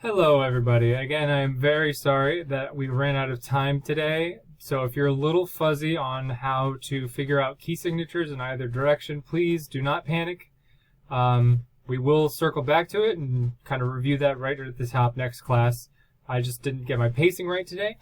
Hello everybody. Again, I am very sorry that we ran out of time today. So if you're a little fuzzy on how to figure out key signatures in either direction, please do not panic. We will circle back to it and kind of review that right at the top next class. I just didn't get my pacing right today.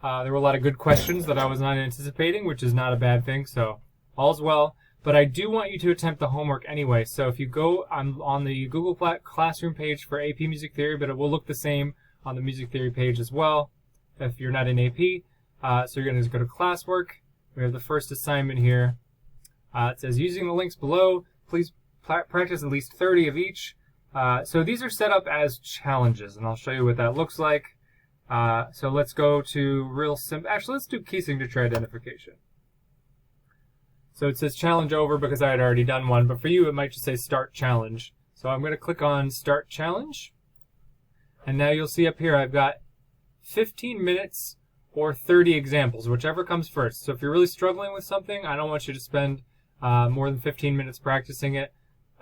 There were a lot of good questions that I was not anticipating, which is not a bad thing, so all's well. But I do want you to attempt the homework anyway. So if you go, I'm on the Google Classroom page for AP Music Theory, but it will look the same on the Music Theory page as well if you're not in AP. So you're going to go to classwork. We have the first assignment here. It says, using the links below, please practice at least 30 of each. So these are set up as challenges, and I'll show you what that looks like. So let's go to real simple. Actually, let's do key signature identification. So it says challenge over because I had already done one, but for you it might just say start challenge. So I'm going to click on start challenge. And now you'll see up here I've got 15 minutes or 30 examples, whichever comes first. So if you're really struggling with something, I don't want you to spend more than 15 minutes practicing it.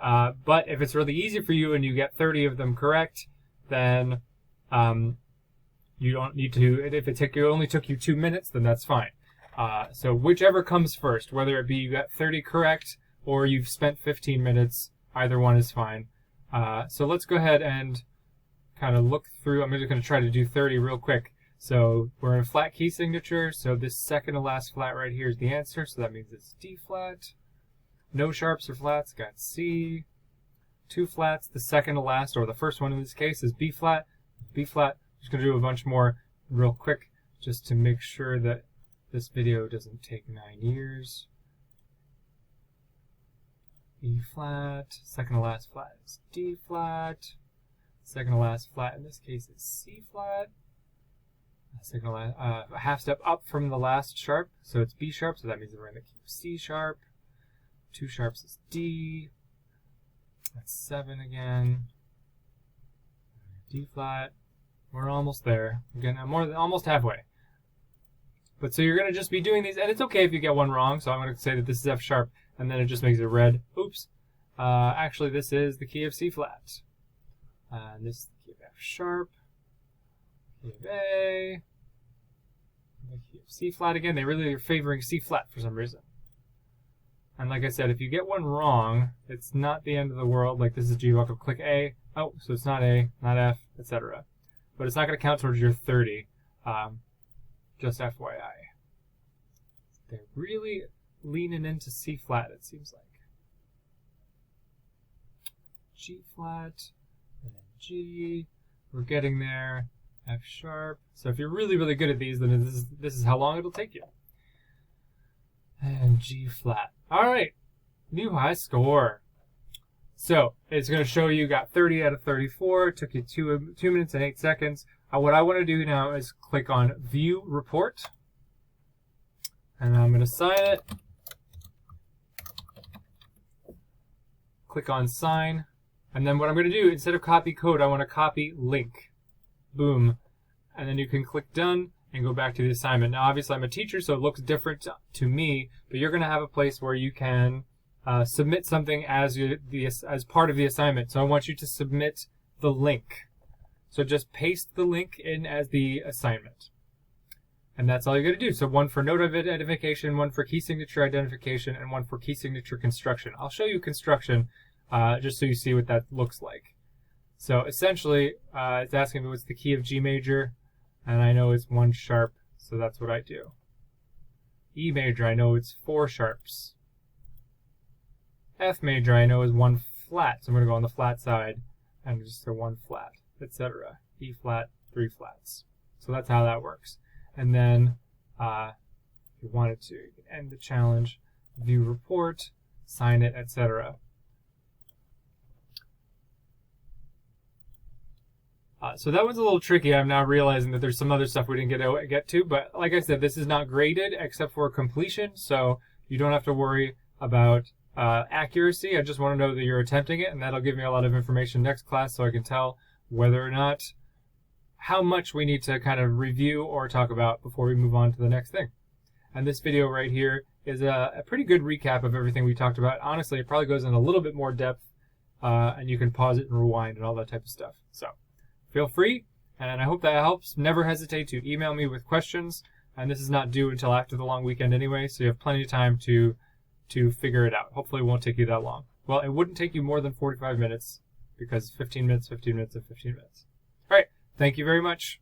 But if it's really easy for you and you get 30 of them correct, then you don't need to. If it only took you 2 minutes, then that's fine. So whichever comes first, whether it be you got 30 correct or you've spent 15 minutes, either one is fine. So let's go ahead and kind of look through. I'm just going to try to do 30 real quick. So we're in a flat key signature, so this second to last flat right here is the answer, so that means it's D flat. No sharps or flats, got C. 2 flats, the second to last, or the first one in this case, is B flat. B flat. I'm just going to do a bunch more real quick just to make sure that this video doesn't take 9 years. E flat, second to last flat is D flat. Second to last flat in this case is C flat. Second to last, a half step up from the last sharp, so it's B sharp, so that means we're in the key of C sharp. 2 sharps is D. That's 7 again. D flat. We're almost there. Again, I'm almost halfway. But so you're going to just be doing these, and it's okay if you get one wrong, so I'm going to say that this is F sharp, and then it just makes it red. Oops. Actually, this is the key of C flat. And this is the key of F sharp. Key of A. The key of C flat again. They really are favoring C flat for some reason. And like I said, if you get one wrong, it's not the end of the world. Like this is G buckle, click A. Oh, so it's not A, not F, etc. But it's not going to count towards your 30. Just FYI. They're really leaning into C flat, it seems like. G flat, and then G. We're getting there. F sharp. So if you're really, really good at these, then this is how long it'll take you. And G flat. Alright, new high score. So it's going to show you got 30 out of 34. It took you 2 minutes and 8 seconds. What I want to do now is click on View Report. And I'm going to sign it. Click on Sign. And then what I'm going to do, instead of copy code, I want to copy link. Boom. And then you can click Done and go back to the assignment. Now, obviously, I'm a teacher, so it looks different to me, but you're going to have a place where you can submit something as part of the assignment. So I want you to submit the link. So just paste the link in as the assignment. And that's all you got to do. So one for note identification, one for key signature identification, and one for key signature construction. I'll show you construction just so you see what that looks like. So essentially, it's asking me what's the key of G major, and I know it's 1 sharp, so that's what I do. E major, I know it's 4 sharps. F major, I know is 1 flat, so I'm going to go on the flat side and just say 1 flat, etc. E flat, 3 flats. So that's how that works. And then if you wanted to, you can end the challenge, view report, sign it, etc. So that was a little tricky. I'm now realizing that there's some other stuff we didn't get to, but like I said, this is not graded except for completion, so you don't have to worry about accuracy. I just want to know that you're attempting it, and that'll give me a lot of information next class so I can tell whether or not how much we need to kind of review or talk about before we move on to the next thing. And this video right here is a pretty good recap of everything we talked about. Honestly, it probably goes in a little bit more depth, and you can pause it and rewind and all that type of stuff. So feel free, and I hope that helps. Never hesitate to email me with questions, and this is not due until after the long weekend anyway, so you have plenty of time to figure it out. Hopefully it won't take you that long. Well, it wouldn't take you more than 45 minutes, because 15 minutes, 15 minutes, and 15 minutes. All right, thank you very much.